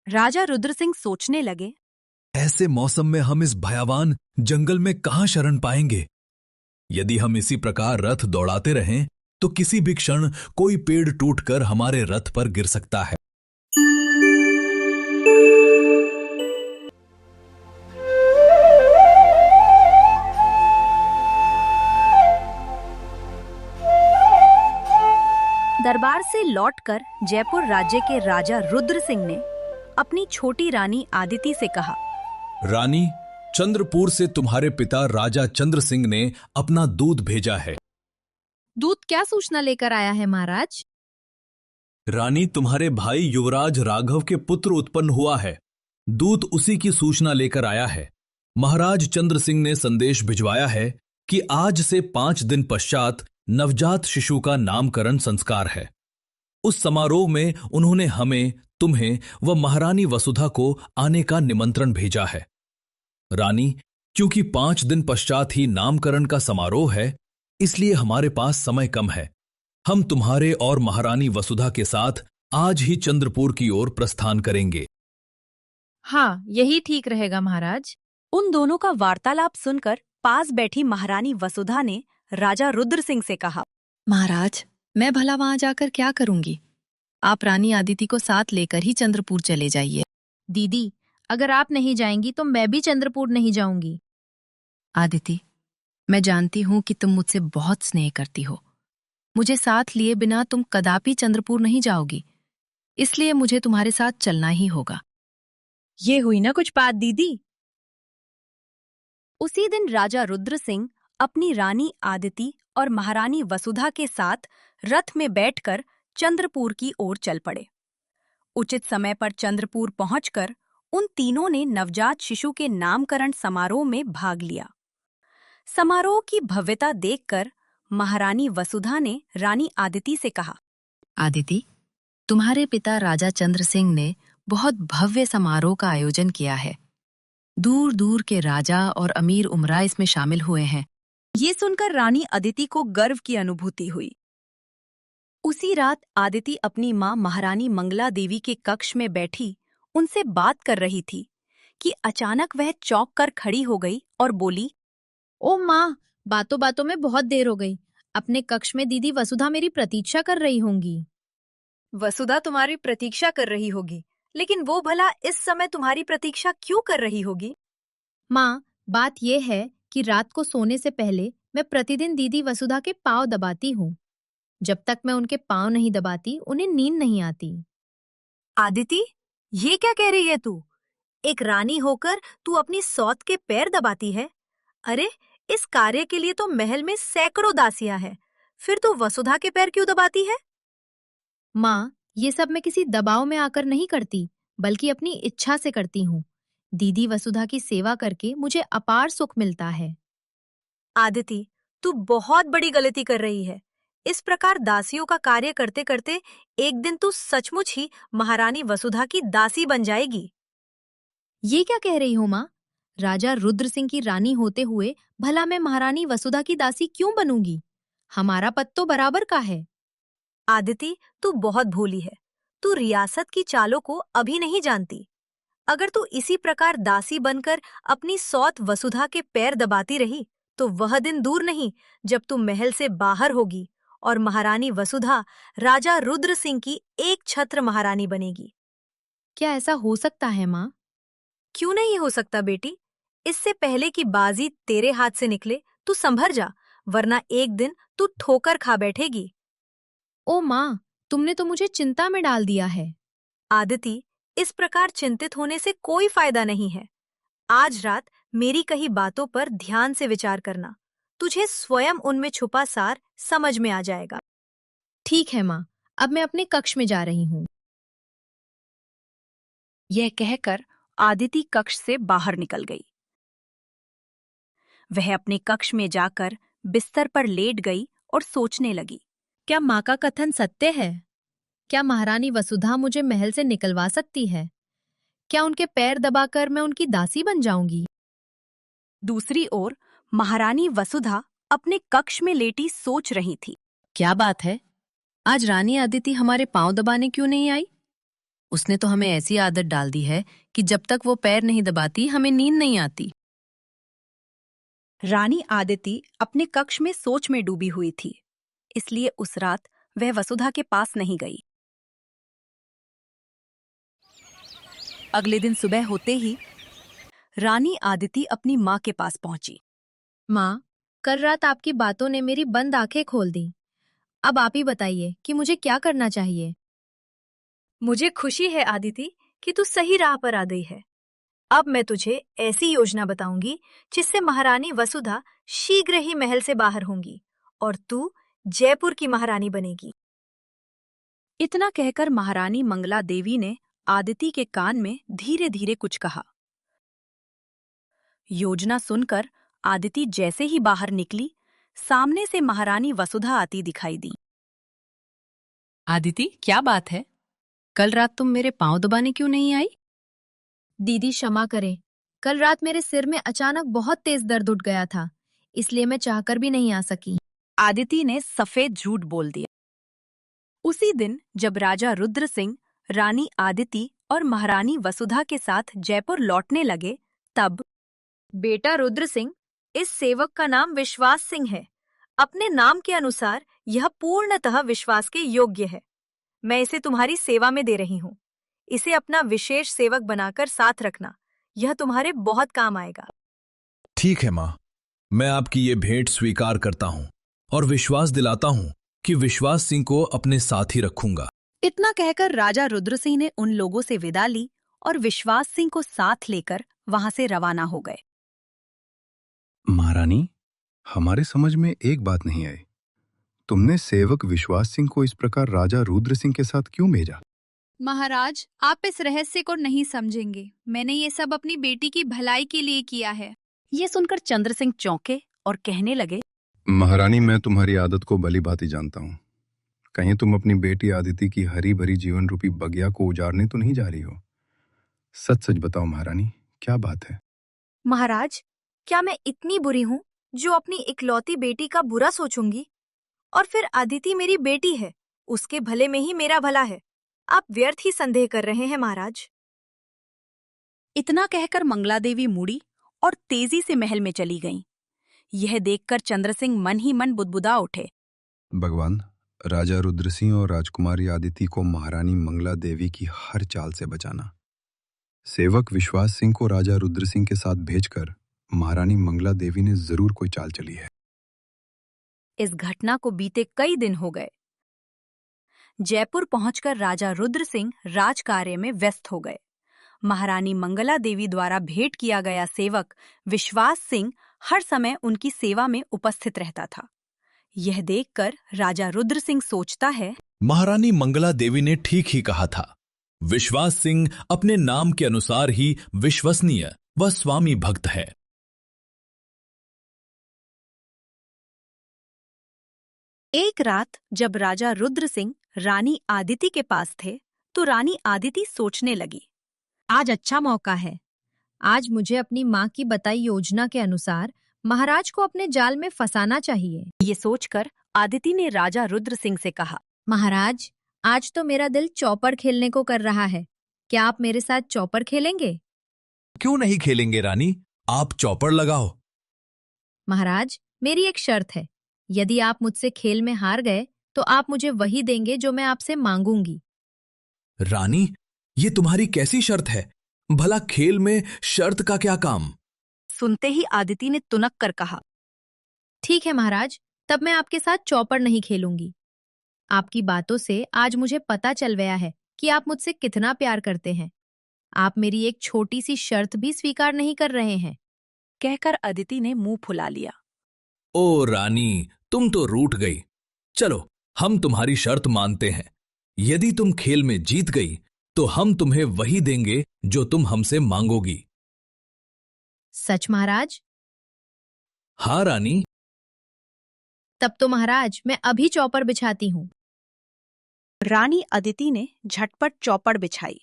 राजा रुद्र सिंह सोचने लगे। ऐसे मौसम में हम इस भयावान जंगल में कहां शरण पाएंगे? यदि हम इसी प्रकार रथ दौड़ाते रहें तो किसी भी क्षण कोई पेड़ टूटकर हमारे रथ पर गिर सकता है। दरबार से लौटकर जयपुर राज्य के राजा रुद्र सिंह ने अपनी छोटी रानी आदिति से कहा, रानी, चंद्रपुर से तुम्हारे पिता राजा चंद्र सिंह ने अपना दूत भेजा है। दूत क्या सूचना लेकर आया है महाराज? रानी, तुम्हारे भाई युवराज राघव के पुत्र उत्पन्न हुआ है। दूत उसी की सूचना लेकर आया है। महाराज चंद्र सिंह ने संदेश भिजवाया है कि आज से 5 दिन पश्चात नवजात शिशु का नामकरण संस्कार है। उस समारोह में उन्होंने हमें, तुम्हें व महारानी वसुधा को आने का निमंत्रण भेजा है। रानी, क्योंकि 5 दिन पश्चात ही नामकरण का समारोह है, इसलिए हमारे पास समय कम है। हम तुम्हारे और महारानी वसुधा के साथ आज ही चंद्रपुर की ओर प्रस्थान करेंगे। हाँ, यही ठीक रहेगा महाराज। उन दोनों का वार्तालाप सुनकर पास बैठी महारानी वसुधा ने राजा रुद्र सिंह से कहा, महाराज, मैं भला वहां जाकर क्या करूंगी? आप रानी आदिति को साथ लेकर ही चंद्रपुर चले जाइए। दीदी, अगर आप नहीं जाएंगी तो मैं भी चंद्रपुर नहीं जाऊंगी। आदिति, मैं जानती हूं कि तुम मुझसे बहुत स्नेह करती हो। मुझे साथ लिए बिना तुम कदापि चंद्रपुर नहीं जाओगी, इसलिए मुझे तुम्हारे साथ चलना ही होगा। ये हुई ना कुछ बात दीदी। उसी दिन राजा रुद्र सिंह अपनी रानी आदिति और महारानी वसुधा के साथ रथ में बैठकर चंद्रपुर की ओर चल पड़े। उचित समय पर चंद्रपुर पहुंचकर उन तीनों ने नवजात शिशु के नामकरण समारोह में भाग लिया। समारोह की भव्यता देखकर महारानी वसुधा ने रानी आदिति से कहा, आदिति, तुम्हारे पिता राजा चंद्र सिंह ने बहुत भव्य समारोह का आयोजन किया है। दूर दूर के राजा और अमीर उमरा इसमें शामिल हुए हैं। ये सुनकर रानी अदिति को गर्व की अनुभूति हुई। उसी रात आदिति अपनी मां महारानी मंगला देवी के कक्ष में बैठी उनसे बात कर रही थी कि अचानक वह चौंक कर खड़ी हो गई और बोली, ओ माँ, बातों बातों में बहुत देर हो गई। अपने कक्ष में दीदी वसुधा मेरी प्रतीक्षा कर रही होंगी। वसुधा तुम्हारी प्रतीक्षा कर रही होगी, लेकिन वो भला इस समय तुम्हारी प्रतीक्षा क्यों कर रही होगी? माँ, बात यह है कि रात को सोने से पहले मैं प्रतिदिन दीदी वसुधा के पांव दबाती हूँ। जब तक मैं उनके पांव नहीं दबाती, उन्हें नींद नहीं आती। आदिति, ये क्या कह रही है तू? एक रानी होकर तू अपनी सौत के पैर दबाती है? अरे, इस कार्य के लिए तो महल में सैकड़ों दासियां हैं, फिर तू वसुधा के पैर क्यों दबाती है? माँ, ये सब मैं किसी दबाव में आकर नहीं करती, बल्कि अपनी इच्छा से करती हूँ। दीदी वसुधा की सेवा करके मुझे अपार सुख मिलता है। आदिति, तू बहुत बड़ी गलती कर रही है। इस प्रकार दासियों का कार्य करते करते एक दिन तू सचमुच ही महारानी वसुधा की दासी बन जाएगी। ये क्या कह रही हो माँ? राजा रुद्र सिंह की रानी होते हुए भला मैं महारानी वसुधा की दासी क्यों बनूंगी? हमारा पद तो बराबर का है। आदिति, तू बहुत भोली है। तू रियासत की चालों को अभी नहीं जानती। अगर तू इसी प्रकार दासी बनकर अपनी सौत वसुधा के पैर दबाती रही तो वह दिन दूर नहीं जब तू महल से बाहर होगी और महारानी वसुधा राजा रुद्र सिंह की एक छत्र महारानी बनेगी। क्या ऐसा हो सकता है माँ? क्यों नहीं हो सकता बेटी? इससे पहले कि बाजी तेरे हाथ से निकले तू संभर जा, वरना एक दिन तू ठोकर खा बैठेगी। ओ माँ, तुमने तो मुझे चिंता में डाल दिया है। आदिति, इस प्रकार चिंतित होने से कोई फायदा नहीं है। आज रात मेरी कही बातों पर ध्यान से विचार करना, तुझे स्वयं उनमें छुपा सार समझ में आ जाएगा। ठीक है माँ, अब मैं अपने कक्ष में जा रही हूँ। यह कहकर आदिति कक्ष से बाहर निकल गई। वह अपने कक्ष में जाकर बिस्तर पर लेट गई और सोचने लगी, क्या माँ का कथन सत्य है? क्या महारानी वसुधा मुझे महल से निकलवा सकती है? क्या उनके पैर दबाकर मैं उनकी दासी बन जाऊंगी? दूसरी ओर महारानी वसुधा अपने कक्ष में लेटी सोच रही थी। क्या बात है, आज रानी आदिति हमारे पांव दबाने क्यों नहीं आई? उसने तो हमें ऐसी आदत डाल दी है कि जब तक वो पैर नहीं दबाती हमें नींद नहीं आती। रानी आदिति अपने कक्ष में सोच में डूबी हुई थी, इसलिए उस रात वह वसुधा के पास नहीं गई। अगले दिन सुबह होते ही रानी आदिति अपनी माँ के पास पहुंची। माँ, कल रात आपकी बातों ने मेरी बंद आंखें खोल दी। अब आप ही बताइए कि मुझे क्या करना चाहिए। मुझे खुशी है आदिति कि तू सही राह पर आ गई है। अब मैं तुझे ऐसी योजना बताऊंगी जिससे महारानी वसुधा शीघ्र ही महल से बाहर होंगी और तू जयपुर की महारानी बनेगी। इतना कहकर महारानी मंगला देवी ने आदिति के कान में धीरे धीरे कुछ कहा। योजना सुनकर आदिति जैसे ही बाहर निकली, सामने से महारानी वसुधा आती दिखाई दी। आदिति, क्या बात है? कल रात तुम मेरे पांव दबाने क्यों नहीं आई? दीदी क्षमा करें, कल रात मेरे सिर में अचानक बहुत तेज दर्द उठ गया था, इसलिए मैं चाहकर भी नहीं आ सकी। आदिति ने सफेद झूठ बोल दिया। उसी दिन जब राजा रुद्र सिंह, रानी आदिति और महारानी वसुधा के साथ जयपुर लौटने लगे, तब बेटा रुद्र सिंह, इस सेवक का नाम विश्वास सिंह है। अपने नाम के अनुसार यह पूर्णतः विश्वास के योग्य है। मैं इसे तुम्हारी सेवा में दे रही हूँ। इसे अपना विशेष सेवक बनाकर साथ रखना, यह तुम्हारे बहुत काम आएगा। ठीक है माँ, मैं आपकी ये भेंट स्वीकार करता हूँ और विश्वास दिलाता हूँ कि विश्वास सिंह को अपने साथ ही रखूंगा। इतना कहकर राजा रुद्र सिंह ने उन लोगों से विदा ली और विश्वास सिंह को साथ लेकर वहां से रवाना हो गए। महारानी, हमारे समझ में एक बात नहीं आई। तुमने सेवक विश्वास सिंह को इस प्रकार राजा रुद्र सिंह के साथ क्यों भेजा? महाराज, आप इस रहस्य को नहीं समझेंगे। मैंने ये सब अपनी बेटी की भलाई के लिए किया है। ये सुनकर चंद्र सिंह चौंके और कहने लगे, महारानी, मैं तुम्हारी आदत को भली भांति जानता हूँ। कहीं तुम अपनी बेटी आदिति की हरी भरी जीवन रूपी बगिया को उजाड़ने तो नहीं जा रही हो? सच सच बताओ महारानी, क्या बात है? महाराज, क्या मैं इतनी बुरी हूँ जो अपनी इकलौती बेटी का बुरा सोचूंगी? और फिर आदिति मेरी बेटी है, उसके भले में ही मेरा भला है। आप व्यर्थ ही संदेह कर रहे हैं महाराज। इतना कहकर मंगला देवी मुड़ी और तेजी से महल में चली गईं। यह देखकर चंद्र सिंह मन ही मन बुदबुदा उठे। भगवान, राजा रुद्र सिंह और राजकुमारी आदिति को महारानी मंगला देवी की हर चाल से बचाना। सेवक विश्वास सिंह को राजा रुद्र सिंह के साथ भेजकर महारानी मंगला देवी ने जरूर कोई चाल चली है। इस घटना को बीते कई दिन हो गए। जयपुर पहुंचकर राजा रुद्र सिंह राजकार्य में व्यस्त हो गए। महारानी मंगला देवी द्वारा भेंट किया गया सेवक विश्वास सिंह हर समय उनकी सेवा में उपस्थित रहता था। यह देखकर राजा रुद्र सिंह सोचता है, महारानी मंगला देवी ने ठीक ही कहा था। विश्वास सिंह अपने नाम के अनुसार ही विश्वसनीय व स्वामी भक्त है। एक रात जब राजा रुद्र सिंह रानी आदिति के पास थे, तो रानी आदिति सोचने लगी, आज अच्छा मौका है। आज मुझे अपनी माँ की बताई योजना के अनुसार महाराज को अपने जाल में फंसाना चाहिए। ये सोचकर आदिति ने राजा रुद्र सिंह से कहा, महाराज, आज तो मेरा दिल चौपड़ खेलने को कर रहा है। क्या आप मेरे साथ चौपड़ खेलेंगे? क्यों नहीं खेलेंगे रानी, आप चौपड़ लगाओ। महाराज, मेरी एक शर्त है। यदि आप मुझसे खेल में हार गए तो आप मुझे वही देंगे जो मैं आपसे मांगूंगी। रानी, ये तुम्हारी कैसी शर्त है? भला खेल में शर्त का क्या काम? सुनते ही आदिति ने तुनक कर कहा, ठीक है महाराज, तब मैं आपके साथ चौपड़ नहीं खेलूंगी। आपकी बातों से आज मुझे पता चल गया है कि आप मुझसे कितना प्यार करते हैं। आप मेरी एक छोटी सी शर्त भी स्वीकार नहीं कर रहे हैं। कहकर अदिति ने मुंह फुला लिया। ओ रानी, तुम तो रूठ गई। चलो, हम तुम्हारी शर्त मानते हैं। यदि तुम खेल में जीत गई तो हम तुम्हें वही देंगे जो तुम हमसे मांगोगी। सच महाराज? हाँ रानी। तब तो महाराज, मैं अभी चौपड़ बिछाती हूँ। रानी अदिति ने झटपट चौपड़ बिछाई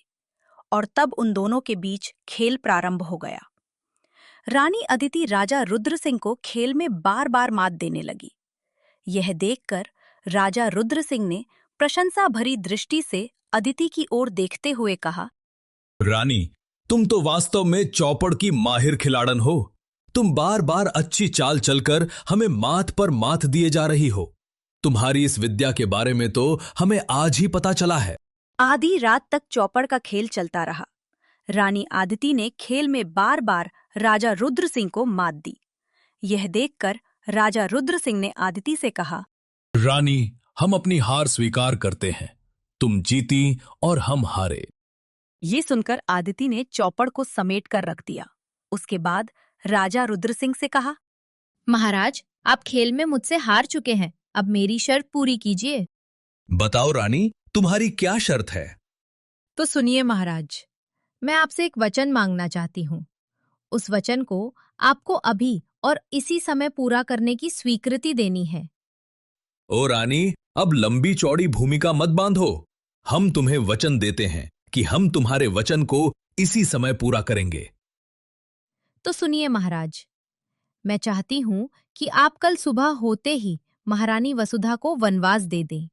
और तब उन दोनों के बीच खेल प्रारंभ हो गया। रानी अदिति राजा रुद्र सिंह को खेल में बार बार मात देने लगी। यह देखकर राजा रुद्र सिंह ने प्रशंसा भरी दृष्टि से अदिति की ओर देखते हुए कहा, रानी, तुम तो वास्तव में चौपड़ की माहिर खिलाड़न हो। तुम बार बार अच्छी चाल चलकर हमें मात पर मात दिए जा रही हो। तुम्हारी इस विद्या के बारे में तो हमें आज ही पता चला है। आधी रात तक चौपड़ का खेल चलता रहा। रानी आदिति ने खेल में बार बार राजा रुद्र सिंह को मात दी। यह देखकर राजा रुद्र सिंह ने आदिति से कहा, रानी, हम अपनी हार स्वीकार करते हैं। तुम जीती और हम हारे। ये सुनकर आदिति ने चौपड़ को समेट कर रख दिया। उसके बाद राजा रुद्र सिंह से कहा, महाराज, आप खेल में मुझसे हार चुके हैं, अब मेरी शर्त पूरी कीजिए। बताओ रानी, तुम्हारी क्या शर्त है? तो सुनिए महाराज, मैं आपसे एक वचन मांगना चाहती हूँ। उस वचन को आपको अभी और इसी समय पूरा करने की स्वीकृति देनी है। ओ रानी, अब लंबी चौड़ी भूमिका मत बांधो। हम तुम्हें वचन देते हैं कि हम तुम्हारे वचन को इसी समय पूरा करेंगे। तो सुनिए महाराज, मैं चाहती हूँ कि आप कल सुबह होते ही महारानी वसुधा को वनवास दे दें।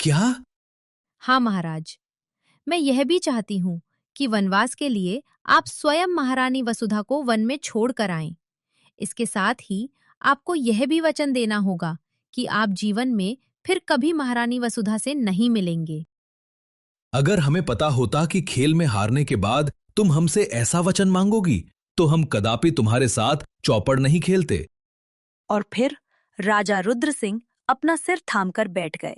क्या? हाँ महाराज, मैं यह भी चाहती हूँ कि वनवास के लिए आप स्वयं महारानी वसुधा को वन में छोड़ कर आएं। इसके साथ ही आपको यह भी वचन देना होगा कि आप जीवन में फिर कभी महारानी वसुधा से नहीं मिलेंगे। अगर हमें पता होता कि खेल में हारने के बाद तुम हमसे ऐसा वचन मांगोगी, तो हम कदापि तुम्हारे साथ चौपड़ नहीं खेलते। और फिर राजा रुद्र सिंह अपना सिर थामकर बैठ गए।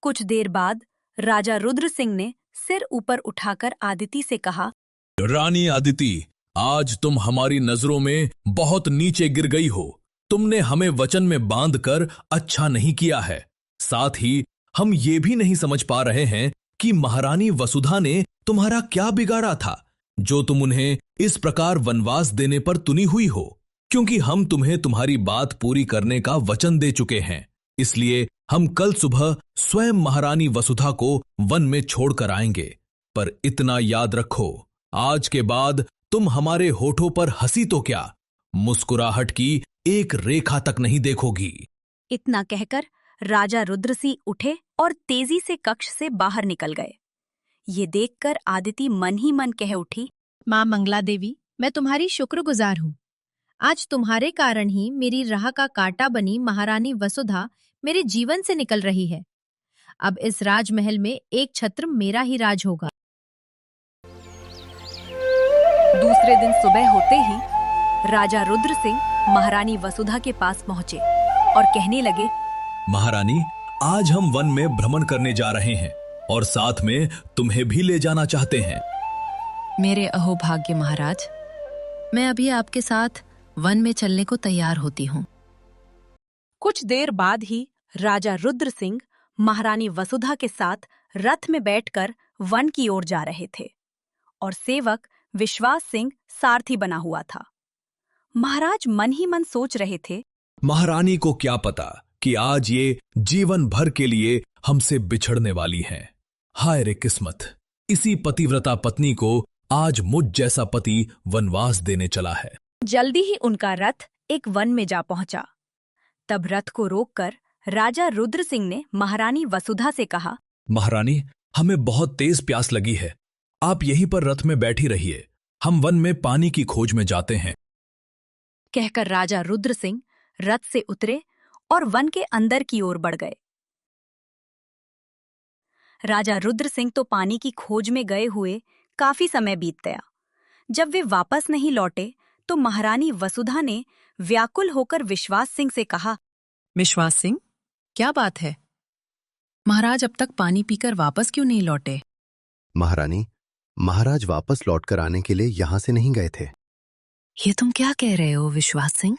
कुछ देर बाद राजा रुद्र सिंह ने सिर ऊपर उठाकर आदिति से कहा, रानी आदिति, आज तुम हमारी नजरों में बहुत नीचे गिर गई हो। तुमने हमें वचन में बांधकर अच्छा नहीं किया है। साथ ही हम ये भी नहीं समझ पा रहे हैं कि महारानी वसुधा ने तुम्हारा क्या बिगाड़ा था, जो तुम उन्हें इस प्रकार वनवास देने पर तुनी हुई हो। क्योंकि हम तुम्हें तुम्हारी बात पूरी करने का वचन दे चुके हैं, इसलिए हम कल सुबह स्वयं महारानी वसुधा को वन में छोड़कर आएंगे। पर इतना याद रखो, आज के बाद तुम हमारे होठों पर हंसी तो क्या, मुस्कुराहट की एक रेखा तक नहीं देखोगी। इतना कहकर राजा रुद्रसिंह उठे और तेजी से कक्ष से बाहर निकल गए। ये देखकर आदिति मन ही मन कह उठी, माँ मंगला देवी, मैं तुम्हारी शुक्रगुजार हूँ। आज तुम्हारे कारण ही मेरी राह का कांटा बनी महारानी वसुधा मेरे जीवन से निकल रही है। अब इस राजमहल में एक छत्र मेरा ही राज होगा। दूसरे दिन सुबह होते ही राजा रुद्र सिंह महारानी वसुधा के पास पहुंचे और कहने लगे, महारानी, आज हम वन में भ्रमण करने जा रहे हैं और साथ में तुम्हें भी ले जाना चाहते हैं। मेरे अहोभाग्य महाराज, मैं अभी आपके साथ वन में चलने को तैयार होती हूँ। कुछ देर बाद ही राजा रुद्र सिंह महारानी वसुधा के साथ रथ में बैठकर वन की ओर जा रहे थे और सेवक विश्वास सिंह सारथी बना हुआ था। महाराज मन ही मन सोच रहे थे, महारानी को क्या पता कि आज ये जीवन भर के लिए हमसे बिछड़ने वाली हैं। हाय रे किस्मत, इसी पतिव्रता पत्नी को आज मुझ जैसा पति वनवास देने चला है। जल्दी ही उनका रथ एक वन में जा पहुंचा। तब रथ को रोककर राजा रुद्र सिंह ने महारानी वसुधा से कहा, महारानी, हमें बहुत तेज प्यास लगी है। आप यहीं पर रथ में बैठी रहिए, हम वन में पानी की खोज में जाते हैं। कहकर राजा रुद्र सिंह रथ से उतरे और वन के अंदर की ओर बढ़ गए। राजा रुद्र सिंह तो पानी की खोज में गए हुए काफी समय बीत गया। जब वे वापस नहीं लौटे तो महारानी वसुधा ने व्याकुल होकर विश्वास सिंह से कहा, विश्वास सिंह, क्या बात है? महाराज अब तक पानी पीकर वापस क्यों नहीं लौटे? महारानी, महाराज वापस लौटकर आने के लिए यहां से नहीं गए थे। ये तुम क्या कह रहे हो विश्वास सिंह?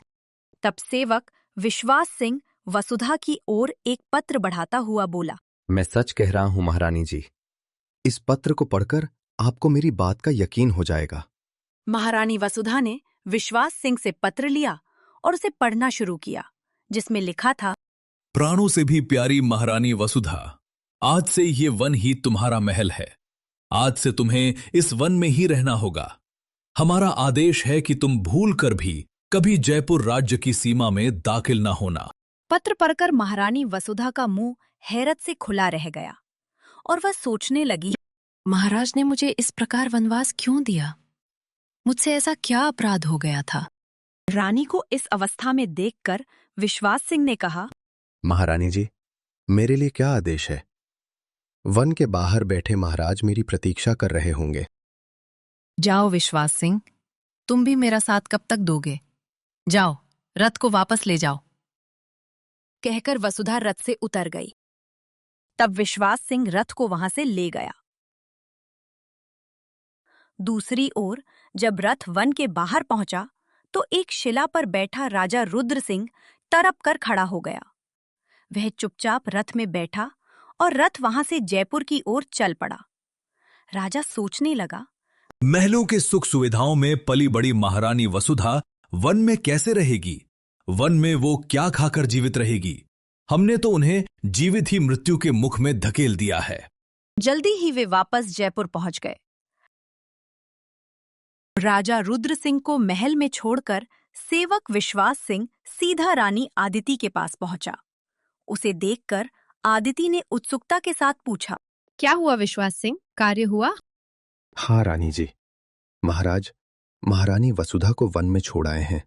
तब सेवक विश्वास सिंह वसुधा की ओर एक पत्र बढ़ाता हुआ बोला, मैं सच कह रहा हूं महारानी जी। इस पत्र को पढ़कर आपको मेरी बात का यकीन हो जाएगा। महारानी वसुधा ने विश्वास सिंह से पत्र लिया और उसे पढ़ना शुरू किया, जिसमें लिखा था, प्राणों से भी प्यारी महारानी वसुधा, आज से ये वन ही तुम्हारा महल है। आज से तुम्हें इस वन में ही रहना होगा। हमारा आदेश है कि तुम भूल कर भी कभी जयपुर राज्य की सीमा में दाखिल न होना। पत्र पढ़कर महारानी वसुधा का मुंह हैरत से खुला रह गया और वह सोचने लगी, महाराज ने मुझे इस प्रकार वनवास क्यों दिया? मुझसे ऐसा क्या अपराध हो गया था? रानी को इस अवस्था में देखकर विश्वास सिंह ने कहा, महारानी जी, मेरे लिए क्या आदेश है? वन के बाहर बैठे महाराज मेरी प्रतीक्षा कर रहे होंगे। जाओ विश्वास सिंह, तुम भी मेरा साथ कब तक दोगे? जाओ, रथ को वापस ले जाओ। कहकर वसुधा रथ से उतर गई। तब विश्वास सिंह रथ को वहां से ले गया। दूसरी ओर जब रथ वन के बाहर पहुंचा तो एक शिला पर बैठा राजा रुद्र सिंह तड़प कर खड़ा हो गया। वह चुपचाप रथ में बैठा और रथ वहां से जयपुर की ओर चल पड़ा। राजा सोचने लगा, महलों के सुख सुविधाओं में पली बड़ी महारानी वसुधा वन में कैसे रहेगी? वन में वो क्या खाकर जीवित रहेगी? हमने तो उन्हें जीवित ही मृत्यु के मुख में धकेल दिया है। जल्दी ही वे वापस जयपुर पहुंच गए। राजा रुद्र सिंह को महल में छोड़कर सेवक विश्वास सिंह सीधा रानी आदिति के पास पहुंचा। उसे देखकर आदिति ने उत्सुकता के साथ पूछा, क्या हुआ विश्वास सिंह, कार्य हुआ? हाँ रानी जी, महाराज महारानी वसुधा को वन में छोड़ आए हैं,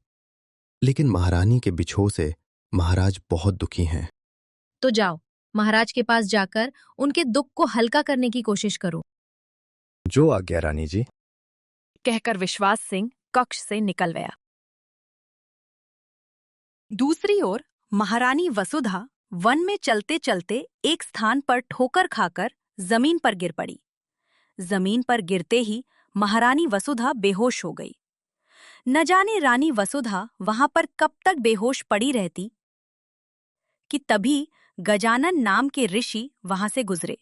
लेकिन महारानी के बिछोह से महाराज बहुत दुखी हैं। तो जाओ, महाराज के पास जाकर उनके दुख को हल्का करने की कोशिश करो। जो आज्ञा रानी जी। कहकर विश्वास सिंह कक्ष से निकल गया। दूसरी ओर महारानी वसुधा वन में चलते चलते एक स्थान पर ठोकर खाकर जमीन पर गिर पड़ी। जमीन पर गिरते ही महारानी वसुधा बेहोश हो गई। न जाने रानी वसुधा वहां पर कब तक बेहोश पड़ी रहती कि तभी गजानन नाम के ऋषि वहां से गुजरे।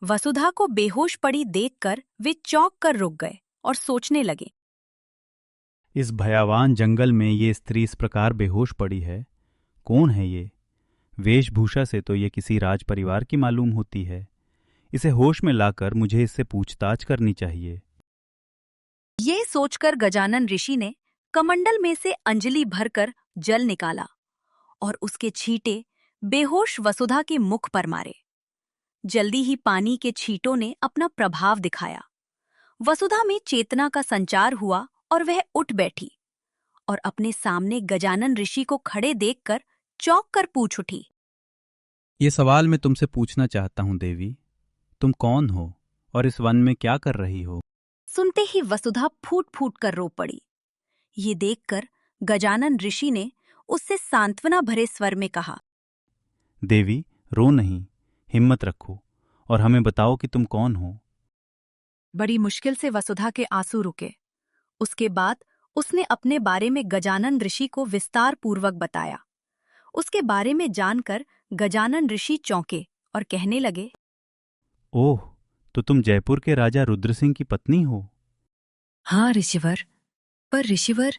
वसुधा को बेहोश पड़ी देखकर वे चौंक कर रुक गए और सोचने लगे, इस भयावान जंगल में ये स्त्री इस प्रकार बेहोश पड़ी है, कौन है ये? वेशभूषा से तो ये किसी राज परिवार की मालूम होती है। इसे होश में लाकर मुझे इससे पूछताछ करनी चाहिए। ये सोचकर गजानन ऋषि ने कमंडल में से अंजलि भरकर जल निकाला और उसके छींटे बेहोश वसुधा के मुख पर मारे। जल्दी ही पानी के छींटों ने अपना प्रभाव दिखाया। वसुधा में चेतना का संचार हुआ और वह उठ बैठी और अपने सामने गजानन ऋषि को खड़े देखकर चौंक कर पूछ उठी, ये सवाल मैं तुमसे पूछना चाहता हूं देवी, तुम कौन हो और इस वन में क्या कर रही हो? सुनते ही वसुधा फूट फूट कर रो पड़ी। ये देखकर गजानन ऋषि ने उससे सांत्वना भरे स्वर में कहा, देवी रो नहीं, हिम्मत रखो और हमें बताओ कि तुम कौन हो। बड़ी मुश्किल से वसुधा के आंसू रुके। उसके बाद उसने अपने बारे में गजानन ऋषि को विस्तार पूर्वक बताया। उसके बारे में जानकर गजानन ऋषि चौंके और कहने लगे, ओह, तो तुम जयपुर के राजा रुद्र सिंह की पत्नी हो? हाँ ऋषिवर, पर ऋषिवर,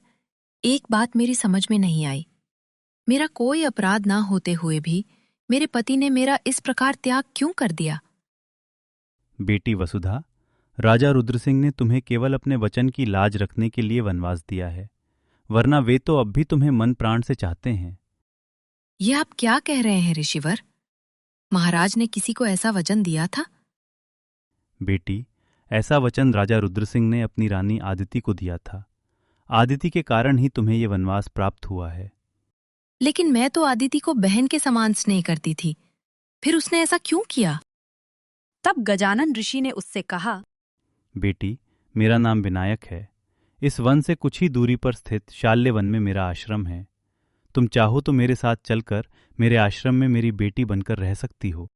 एक बात मेरी समझ में नहीं आई। मेरा कोई अपराध ना होते हुए भी मेरे पति ने मेरा इस प्रकार त्याग क्यों कर दिया? बेटी वसुधा, राजा रुद्र सिंह ने तुम्हें केवल अपने वचन की लाज रखने के लिए वनवास दिया है, वरना वे तो अब भी तुम्हें मन प्राण से चाहते हैं। ये आप क्या कह रहे हैं ऋषिवर? महाराज ने किसी को ऐसा वचन दिया था? बेटी, ऐसा वचन राजा रुद्र सिंह ने अपनी रानी आदिति को दिया था। आदिति के कारण ही तुम्हें ये वनवास प्राप्त हुआ है। लेकिन मैं तो आदिति को बहन के समान स्नेह करती थी, फिर उसने ऐसा क्यों किया? तब गजानन ऋषि ने उससे कहा, बेटी, मेरा नाम विनायक है। इस वन से कुछ ही दूरी पर स्थित शाल्य वन में मेरा आश्रम है। तुम चाहो तो मेरे साथ चलकर मेरे आश्रम में मेरी बेटी बनकर रह सकती हो।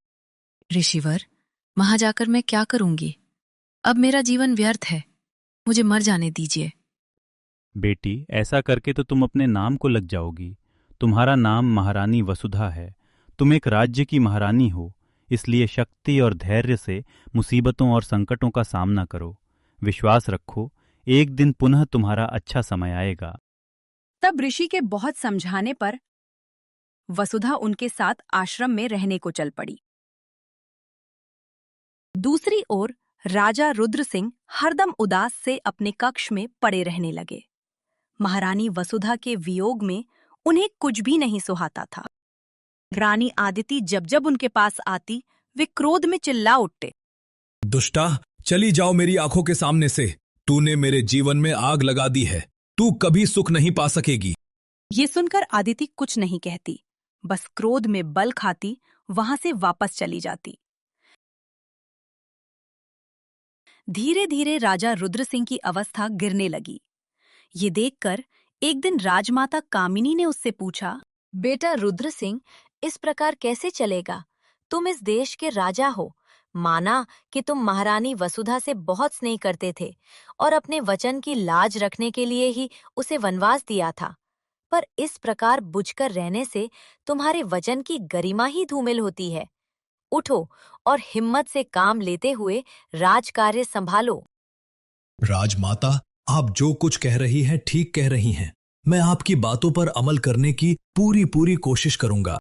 ऋषिवर, वहां जाकर मैं क्या करूंगी? अब मेरा जीवन व्यर्थ है, मुझे मर जाने दीजिए। बेटी, ऐसा करके तो तुम अपने नाम को लग जाओगी। तुम्हारा नाम महारानी वसुधा है। तुम एक राज्य की महारानी हो, इसलिए शक्ति और धैर्य से मुसीबतों और संकटों का सामना करो। विश्वास रखो, एक दिन पुनः तुम्हारा अच्छा समय आएगा। तब ऋषि के बहुत समझाने पर वसुधा उनके साथ आश्रम में रहने को चल पड़ी। दूसरी ओर राजा रुद्र सिंह हरदम उदास से अपने कक्ष में पड़े रहने लगे। महारानी वसुधा के वियोग में उन्हें कुछ भी नहीं सुहाता था। रानी आदिति जब जब उनके पास आती, वे क्रोध में चिल्ला उठे। दुष्टा, चली जाओ मेरी आंखों के सामने से। तूने मेरे जीवन में आग लगा दी है। तू कभी सुख नहीं पा सकेगी। ये सुनकर आदिति कुछ नहीं कहती, बस क्रोध में बल खाती वहां से वापस चली जाती। धीरे धीरे राजा रुद्र सिंह की अवस्था गिरने लगी। ये देखकर एक दिन राजमाता कामिनी ने उससे पूछा, बेटा रुद्र सिंह, इस प्रकार कैसे चलेगा? तुम इस देश के राजा हो। माना कि तुम महारानी वसुधा से बहुत स्नेह करते थे और अपने वचन की लाज रखने के लिए ही उसे वनवास दिया था, पर इस प्रकार बुझकर रहने से तुम्हारे वचन की गरिमा ही धूमिल होती है। उठो और हिम्मत से काम लेते हुए राजकार्य संभालो। राजमाता, आप जो कुछ कह रही हैं ठीक कह रही हैं। मैं आपकी बातों पर अमल करने की पूरी कोशिश करूंगा।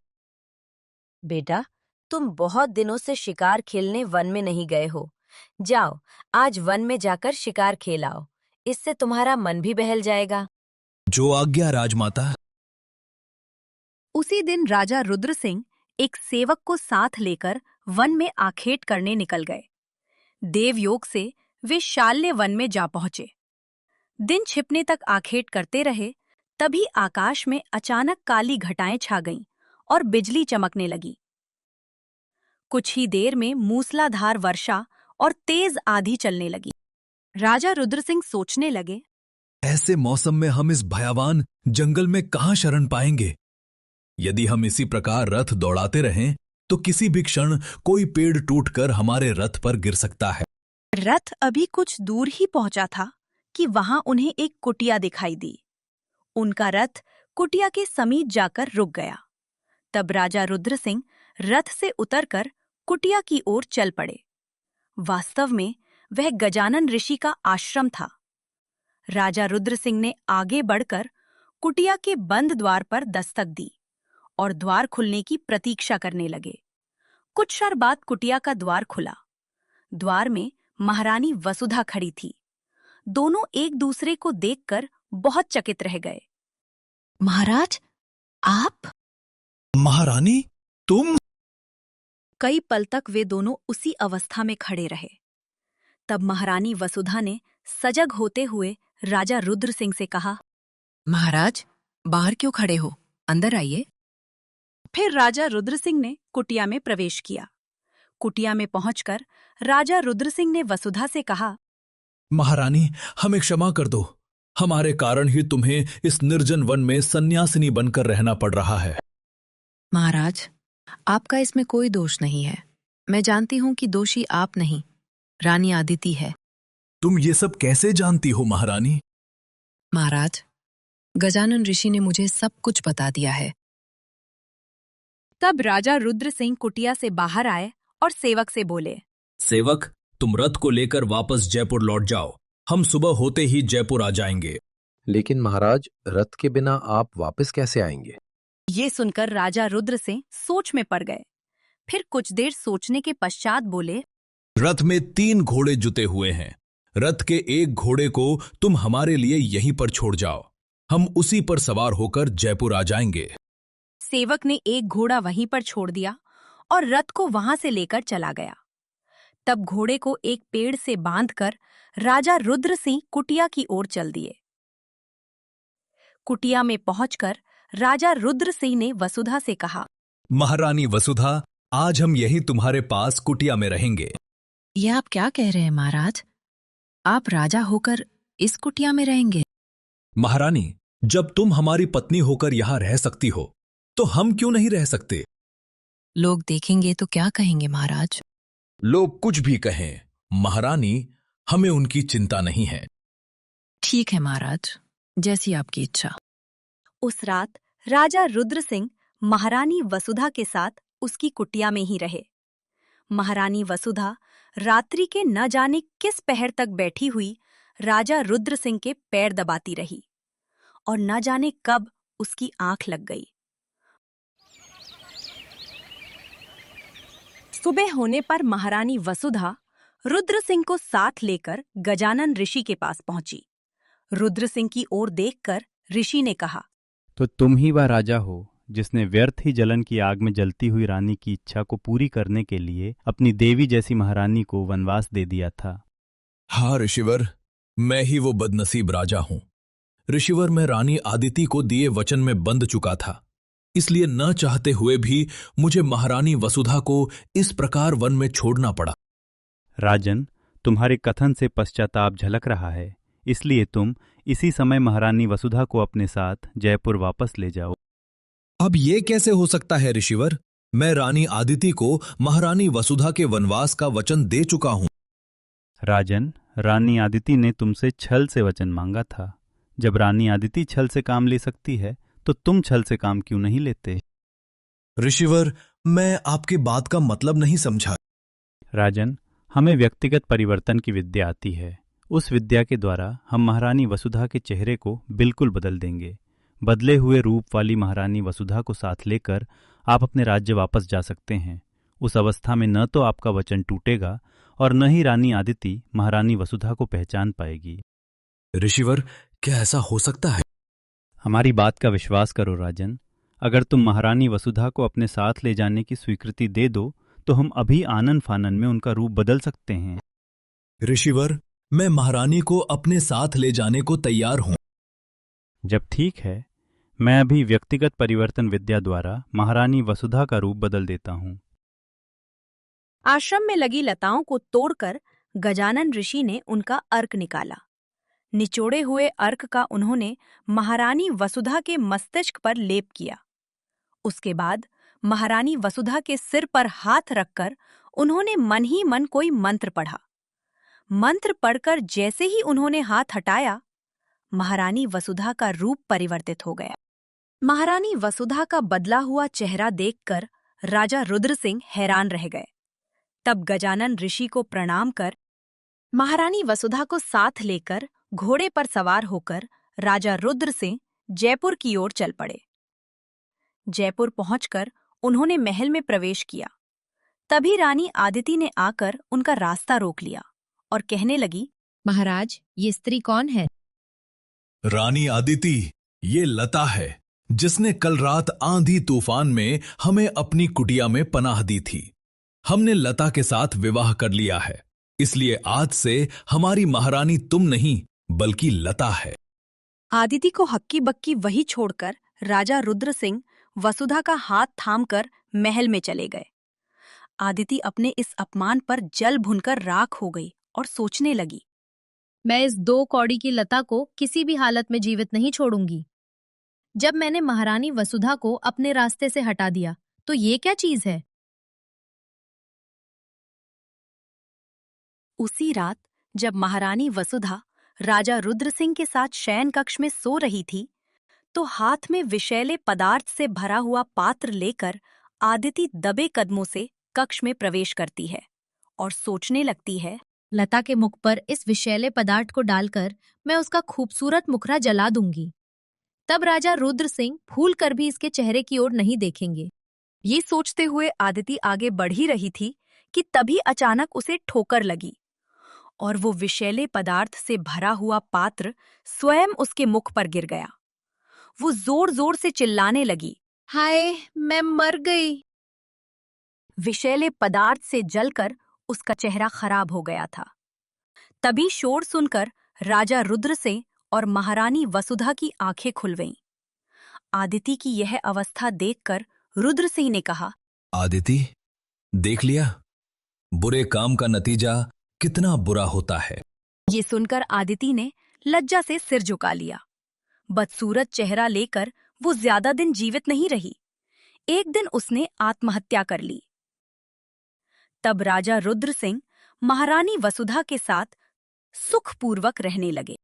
बेटा, तुम बहुत दिनों से शिकार खेलने वन में नहीं गए हो। जाओ, आज वन में जाकर शिकार खेलाओ। इससे तुम्हारा मन भी बहल जाएगा। जो आज्ञा राजमाता। उसी दिन राजा रुद्र सिंह एक सेवक को साथ लेकर वन में आखेट करने निकल गए। देवयोग से वे शाल्य वन में जा पहुंचे। दिन छिपने तक आखेट करते रहे, तभी आकाश में अचानक काली घटाएं छा गईं और बिजली चमकने लगी। कुछ ही देर में मूसलाधार वर्षा और तेज आंधी चलने लगी। राजा रुद्र सिंह सोचने लगे, ऐसे मौसम में हम इस भयावान जंगल में कहां शरण पाएंगे? यदि हम इसी प्रकार रथ दौड़ाते रहें तो किसी भी क्षण कोई पेड़ टूटकर हमारे रथ पर गिर सकता है। रथ अभी कुछ दूर ही पहुंचा था कि वहां उन्हें एक कुटिया दिखाई दी। उनका रथ कुटिया के समीप जाकर रुक गया। तब राजा रुद्र सिंह रथ से उतरकर कुटिया की ओर चल पड़े। वास्तव में वह गजानन ऋषि का आश्रम था। राजा रुद्र सिंह ने आगे बढ़कर कुटिया के बंद द्वार पर दस्तक दी और द्वार खुलने की प्रतीक्षा करने लगे। कुछ क्षण बाद कुटिया का द्वार खुला। द्वार में महारानी वसुधा खड़ी थी। दोनों एक दूसरे को देखकर बहुत चकित रह गए। महाराज, आप? महारानी, तुम? कई पल तक वे दोनों उसी अवस्था में खड़े रहे। तब महारानी वसुधा ने सजग होते हुए राजा रुद्र सिंह से कहा, महाराज, बाहर क्यों खड़े हो? अंदर आइए। फिर राजा रुद्र सिंह ने कुटिया में प्रवेश किया। कुटिया में पहुंचकर राजा रुद्र सिंह ने वसुधा से कहा, महारानी, हमें क्षमा कर दो। हमारे कारण ही तुम्हें इस निर्जन वन में सन्यासिनी बनकर रहना पड़ रहा है। महाराज, आपका इसमें कोई दोष नहीं है। मैं जानती हूं कि दोषी आप नहीं, रानी आदिति है। तुम ये सब कैसे जानती हो महारानी? महाराज, गजानन ऋषि ने मुझे सब कुछ बता दिया है। तब राजा रुद्र सिंह कुटिया से बाहर आए और सेवक से बोले, सेवक, तुम रथ को लेकर वापस जयपुर लौट जाओ। हम सुबह होते ही जयपुर आ जाएंगे। लेकिन महाराज, रथ के बिना आप वापस कैसे आएंगे? ये सुनकर राजा रुद्र सिंह सोच में पड़ गए। फिर कुछ देर सोचने के पश्चात बोले, रथ में 3 घोड़े जुते हुए हैं। रथ के एक घोड़े को तुम हमारे लिए यहीं पर छोड़ जाओ। हम उसी पर सवार होकर जयपुर आ जाएंगे। सेवक ने एक घोड़ा वहीं पर छोड़ दिया और रथ को वहां से लेकर चला गया। तब घोड़े को एक पेड़ से बांधकर राजा रुद्र सिंह कुटिया की ओर चल दिए। कुटिया में पहुंचकर राजा रुद्र सिंह ने वसुधा से कहा, महारानी वसुधा, आज हम यहीं तुम्हारे पास कुटिया में रहेंगे। ये आप क्या कह रहे हैं महाराज? आप राजा होकर इस कुटिया में रहेंगे? महारानी, जब तुम हमारी पत्नी होकर यहां रह सकती हो तो हम क्यों नहीं रह सकते? लोग देखेंगे तो क्या कहेंगे महाराज? लोग कुछ भी कहें महारानी, हमें उनकी चिंता नहीं है। ठीक है महाराज, जैसी आपकी इच्छा। उस रात राजा रुद्र सिंह महारानी वसुधा के साथ उसकी कुटिया में ही रहे। महारानी वसुधा रात्रि के न जाने किस पहर तक बैठी हुई राजा रुद्र सिंह के पैर दबाती रही और न जाने कब उसकी आंख लग गई। सुबह होने पर महारानी वसुधा रुद्र सिंह को साथ लेकर गजानन ऋषि के पास पहुंची। रुद्र सिंह की ओर देखकर ऋषि ने कहा, तो तुम ही वह राजा हो जिसने व्यर्थ ही जलन की आग में जलती हुई रानी की इच्छा को पूरी करने के लिए अपनी देवी जैसी महारानी को वनवास दे दिया था। हाँ ऋषिवर, मैं ही वो बदनसीब राजा हूं। ऋषिवर, मैं रानी आदिति को दिए वचन में बंध चुका था, इसलिए न चाहते हुए भी मुझे महारानी वसुधा को इस प्रकार वन में छोड़ना पड़ा। राजन, तुम्हारे कथन से पश्चाताप झलक रहा है, इसलिए तुम इसी समय महारानी वसुधा को अपने साथ जयपुर वापस ले जाओ। अब ये कैसे हो सकता है ऋषिवर? मैं रानी आदिति को महारानी वसुधा के वनवास का वचन दे चुका हूं। राजन, रानी आदिति ने तुमसे छल से वचन मांगा था। जब रानी आदिति छल से काम ले सकती है तो तुम छल से काम क्यों नहीं लेते? ऋषिवर, मैं आपकी बात का मतलब नहीं समझा। राजन, हमें व्यक्तिगत परिवर्तन की विद्या आती है। उस विद्या के द्वारा हम महारानी वसुधा के चेहरे को बिल्कुल बदल देंगे। बदले हुए रूप वाली महारानी वसुधा को साथ लेकर आप अपने राज्य वापस जा सकते हैं। उस अवस्था में न तो आपका वचन टूटेगा और न ही रानी आदिति महारानी वसुधा को पहचान पाएगी। ऋषिवर, क्या ऐसा हो सकता है? हमारी बात का विश्वास करो राजन। अगर तुम महारानी वसुधा को अपने साथ ले जाने की स्वीकृति दे दो तो हम अभी आनन फानन में उनका रूप बदल सकते हैं। ऋषिवर, मैं महारानी को अपने साथ ले जाने को तैयार हूं। जब ठीक है, मैं अभी व्यक्तिगत परिवर्तन विद्या द्वारा महारानी वसुधा का रूप बदल देता हूं। आश्रम में लगी लताओं को तोड़कर गजानन ऋषि ने उनका अर्क निकाला। निचोड़े हुए अर्क का उन्होंने महारानी वसुधा के मस्तिष्क पर लेप किया। उसके बाद महारानी वसुधा के सिर पर हाथ रखकर उन्होंने मन ही मन कोई मंत्र पढ़ा। मंत्र पढ़कर जैसे ही उन्होंने हाथ हटाया, महारानी वसुधा का रूप परिवर्तित हो गया। महारानी वसुधा का बदला हुआ चेहरा देखकर राजा रुद्र सिंह हैरान रह गए। तब गजानन ऋषि को प्रणाम कर महारानी वसुधा को साथ लेकर घोड़े पर सवार होकर राजा रुद्र सिंह जयपुर की ओर चल पड़े। जयपुर पहुंचकर उन्होंने महल में प्रवेश किया। तभी रानी आदिति ने आकर उनका रास्ता रोक लिया और कहने लगी, महाराज, ये स्त्री कौन है? रानी आदिति, ये लता है जिसने कल रात आंधी तूफान में हमें अपनी कुटिया में पनाह दी थी। हमने लता के साथ विवाह कर लिया है, इसलिए आज से हमारी महारानी तुम नहीं बल्कि लता है। आदिति को हक्की बक्की वही छोड़कर राजा रुद्र सिंह वसुधा का हाथ थामकर महल में चले गए। आदिति अपने इस अपमान पर जल भुनकर राख हो गई और सोचने लगी, मैं इस 2 कौड़ी की लता को किसी भी हालत में जीवित नहीं छोड़ूंगी। जब मैंने महारानी वसुधा को अपने रास्ते से हटा दिया तो ये क्या चीज है? उसी रात जब महारानी वसुधा राजा रुद्र सिंह के साथ शयन कक्ष में सो रही थी, तो हाथ में विषैले पदार्थ से भरा हुआ पात्र लेकर आदिति दबे कदमों से कक्ष में प्रवेश करती है और सोचने लगती है, लता के मुख पर इस विषैले पदार्थ को डालकर मैं उसका खूबसूरत मुखरा जला दूंगी। तब राजा रुद्र सिंह भूल कर भी इसके चेहरे की ओर नहीं देखेंगे। ये सोचते हुए आदिति आगे बढ़ ही रही थी कि तभी अचानक उसे ठोकर लगी और वो विषैले पदार्थ से भरा हुआ पात्र स्वयं उसके मुख पर गिर गया। वो जोर जोर से चिल्लाने लगी, हाय, मैं मर गई। विषैले पदार्थ से जलकर उसका चेहरा खराब हो गया था। तभी शोर सुनकर राजा रुद्र सिंह और महारानी वसुधा की आंखें खुल गईं। आदिति की यह अवस्था देखकर रुद्र सिंह ने कहा, आदिति, देख लिया, बुरे काम का नतीजा कितना बुरा होता है। ये सुनकर आदिति ने लज्जा से सिर झुका लिया। बदसूरत चेहरा लेकर वो ज्यादा दिन जीवित नहीं रही। एक दिन उसने आत्महत्या कर ली। तब राजा रुद्र सिंह महारानी वसुधा के साथ सुखपूर्वक रहने लगे।